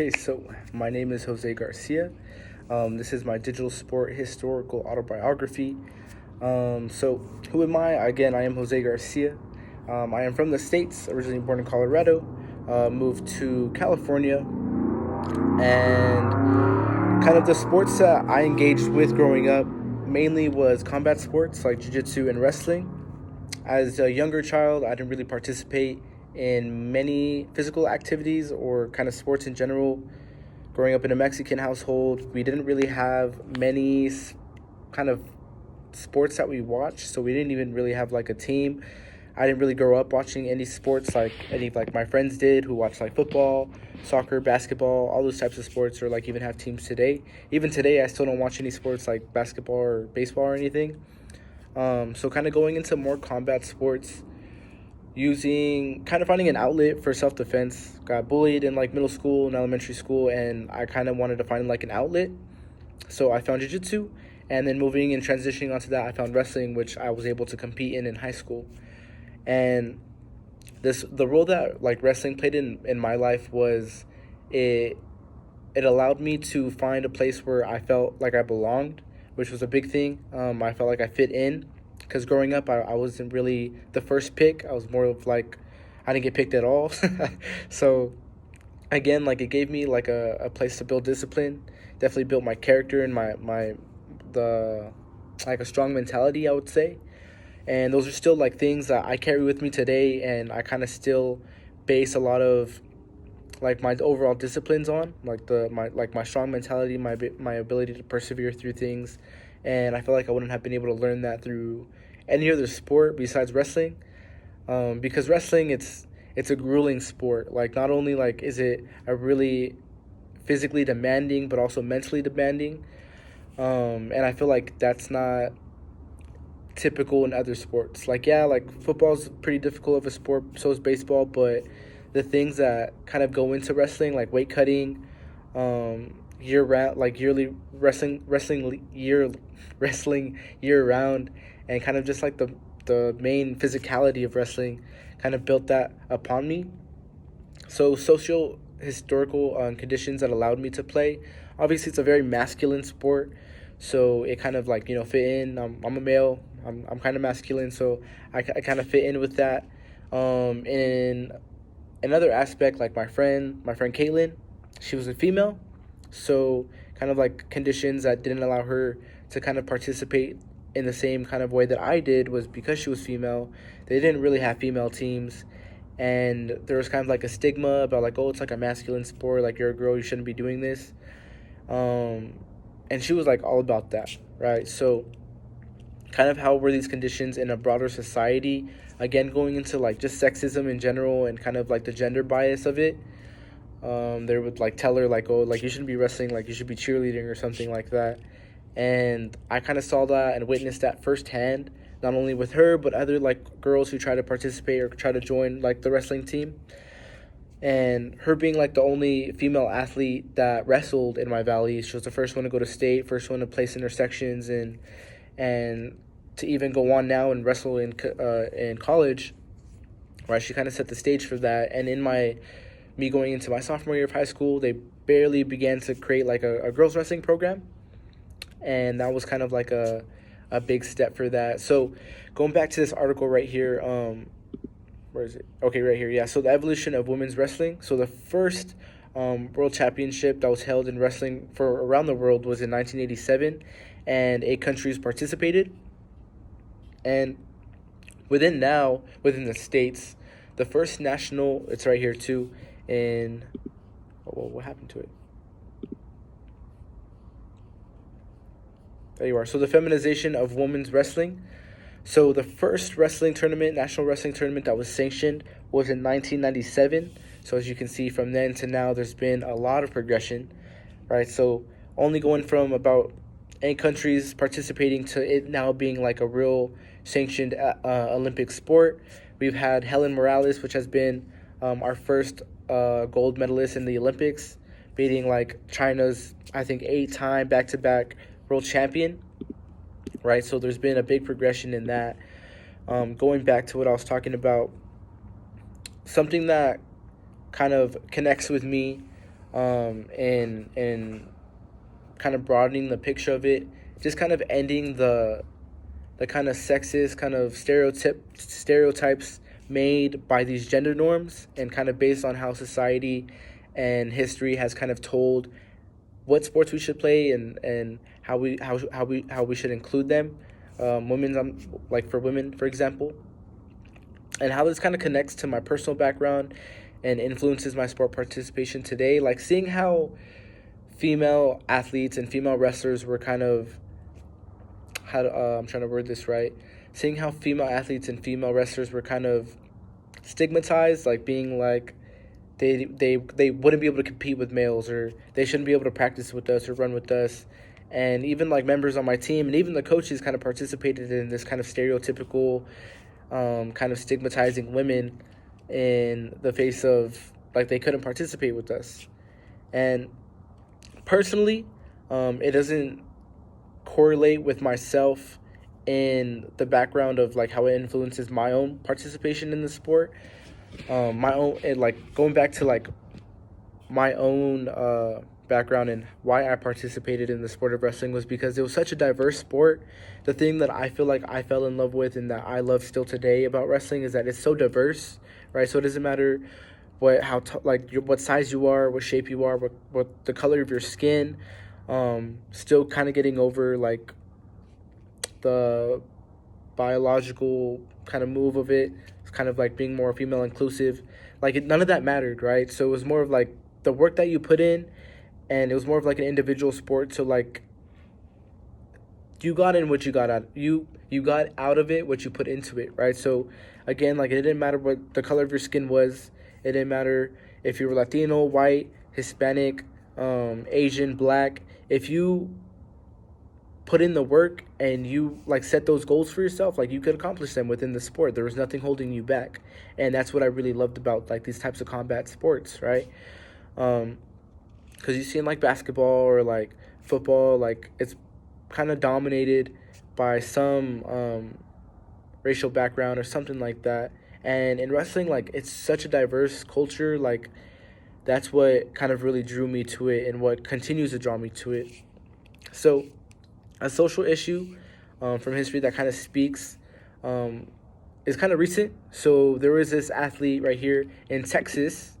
Okay, so my name is Jose Garcia. This is my digital sport historical autobiography. So, who am I? Again, I am Jose Garcia. I am from the States, originally born in Colorado, moved to California, and kind of the sports that I engaged with growing up mainly was combat sports like jiu-jitsu and wrestling. As a younger child, I didn't really participate in many physical activities or kind of sports in general. Growing up in a Mexican household, we didn't really have many kind of sports that we watched, so we didn't even really have like a team. I didn't really grow up watching any sports like any like my friends did who watched like football, soccer, basketball, all those types of sports, or like even have teams today. Even today, I still don't watch any sports like basketball or baseball or anything. So kind of going into more combat sports, using kind of finding an outlet for self defense. Got bullied in like middle school and elementary school, and I kind of wanted to find like an outlet. So I found jiu-jitsu, and then moving and transitioning onto that, I found wrestling, which I was able to compete in high school. And the role that like wrestling played in my life was it it allowed me to find a place where I felt like I belonged, which was a big thing. I felt like I fit in because growing up, I wasn't really the first pick. I was more of like, I didn't get picked at all. So, again, like it gave me like a place to build discipline, definitely built my character and the, like a strong mentality, I would say. And those are still like things that I carry with me today, and I kind of still base a lot of like my overall disciplines on like my strong mentality, my ability to persevere through things. And I feel like I wouldn't have been able to learn that through any other sport besides wrestling. Because wrestling, it's a grueling sport. Like not only like is it a really physically demanding but also mentally demanding. And I feel like that's not typical in other sports. Like yeah, like football's pretty difficult of a sport, so is baseball, but the things that kind of go into wrestling, like weight cutting, year round, like yearly wrestling year round, and kind of just like the main physicality of wrestling, kind of built that upon me. So social historical conditions that allowed me to play. Obviously, it's a very masculine sport, so it kind of like fit in. I'm a male. I'm kind of masculine, so I kind of fit in with that. In another aspect, like my friend Caitlin, she was a female, so kind of like conditions that didn't allow her to kind of participate in the same kind of way that I did was because she was female. They didn't really have female teams, and there was kind of like a stigma about like, oh, it's like a masculine sport, like you're a girl, you shouldn't be doing this. Um, and she was like all about that, right? So kind of how were these conditions in a broader society, again going into like just sexism in general and kind of like the gender bias of it. They would like tell her like, oh, like you shouldn't be wrestling, like you should be cheerleading or something like that. And I kind of saw that and witnessed that firsthand, not only with her but other like girls who try to participate or try to join like the wrestling team. And her being like the only female athlete that wrestled in my valley, she was the first one to go to state, first one to place intersections, and to even go on now and wrestle in college, right? She kind of set the stage for that. And in my me going into my sophomore year of high school, they barely began to create like a girls wrestling program, and that was kind of like a big step for that. So going back to this article right here, where is it? Okay, right here. Yeah. So the evolution of women's wrestling. So the first world championship that was held in wrestling for around the world was in 1987, and 8 countries participated. And within the states, the first national, it's right here too, in, oh, well, what happened to it? There you are. So the feminization of women's wrestling. So the first wrestling tournament, national wrestling tournament that was sanctioned was in 1997. So as you can see from then to now, there's been a lot of progression, right? So only going from about 8 countries participating to it now being like a real sanctioned Olympic sport. We've had Helen Morales, which has been our first gold medalist in the Olympics, beating like China's, I think, 8-time back-to-back world champion, right? So there's been a big progression in that. Going back to what I was talking about, something that kind of connects with me and kind of broadening the picture of it, just kind of ending the kind of sexist kind of stereotypes made by these gender norms, and kind of based on how society and history has kind of told what sports we should play, and how we should include them, women's like for women, for example, and how this kind of connects to my personal background and influences my sport participation today. Like seeing how female athletes and female wrestlers were kind of I'm trying to word this right. Seeing how female athletes and female wrestlers were kind of stigmatized, like being like they wouldn't be able to compete with males, or they shouldn't be able to practice with us or run with us. And even like members on my team and even the coaches kind of participated in this kind of stereotypical, kind of stigmatizing women in the face of like they couldn't participate with us. And personally, it doesn't correlate with myself in the background of like how it influences my own participation in the sport. My own, and like going back to like my own background and why I participated in the sport of wrestling was because it was such a diverse sport. The thing that I feel like I fell in love with and that I love still today about wrestling is that it's so diverse, right? So it doesn't matter what size you are, what shape you are, what the color of your skin. Still kind of getting over like the biological kind of move of it. It's kind of like being more female inclusive. Like none of that mattered, right? So it was more of like the work that you put in, and it was more of like an individual sport. So like you got in what you got out. You got out of it what you put into it, right? So again, like it didn't matter what the color of your skin was. It didn't matter if you were Latino, white, Hispanic, Asian, Black. If you put in the work and you like set those goals for yourself, like you could accomplish them within the sport. There was nothing holding you back, and that's what I really loved about like these types of combat sports, right? Because you see in like basketball or like football, like it's kind of dominated by some racial background or something like that. And in wrestling, like it's such a diverse culture. Like that's what kind of really drew me to it, and what continues to draw me to it. So a social issue from history that kind of speaks is kind of recent. So there was this athlete right here in Texas.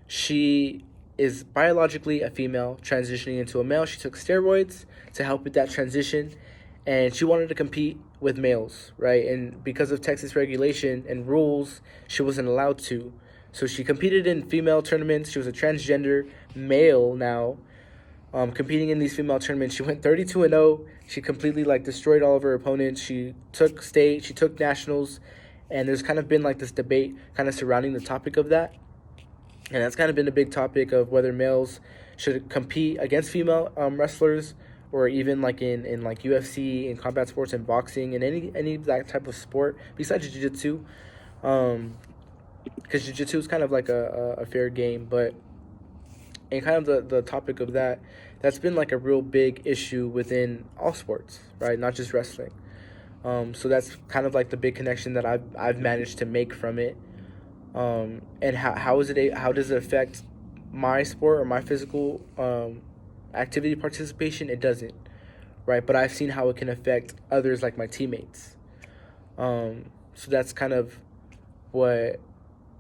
She is biologically a female transitioning into a male. She took steroids to help with that transition, and she wanted to compete with males, right? And because of Texas regulation and rules, she wasn't allowed to. So she competed in female tournaments. She was a transgender male now, competing in these female tournaments. She went 32-0. She completely like destroyed all of her opponents. She took state, she took nationals, and there's kind of been like this debate kind of surrounding the topic of that. And that's kind of been a big topic of whether males should compete against female wrestlers, or even like in like UFC, in combat sports, and boxing, and any of that type of sport besides jiu-jitsu. Because jiu-jitsu is kind of like a fair game, but and kind of the topic of that's been like a real big issue within all sports, right? Not just wrestling. So that's kind of like the big connection that I've managed to make from it. And how does it affect my sport or my physical activity participation? It doesn't, right? But I've seen how it can affect others, like my teammates. So that's kind of what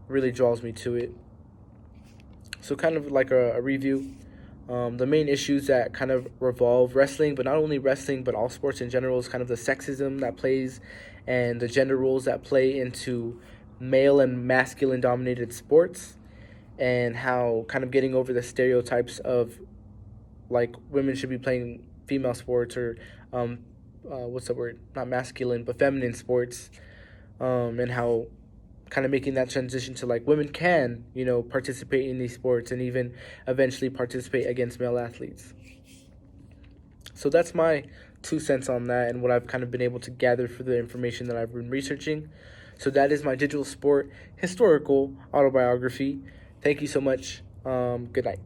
really draws me to it. So kind of like a review. The main issues that kind of revolve wrestling, but not only wrestling, but all sports in general, is kind of the sexism that plays and the gender roles that play into male and masculine dominated sports, and how kind of getting over the stereotypes of like women should be playing female sports, or what's the word? Not masculine, but feminine sports, and how kind of making that transition to like women can, participate in these sports and even eventually participate against male athletes. So that's my 2 cents on that, and what I've kind of been able to gather for the information that I've been researching. So that is my digital sport historical autobiography. Thank you so much. Good night.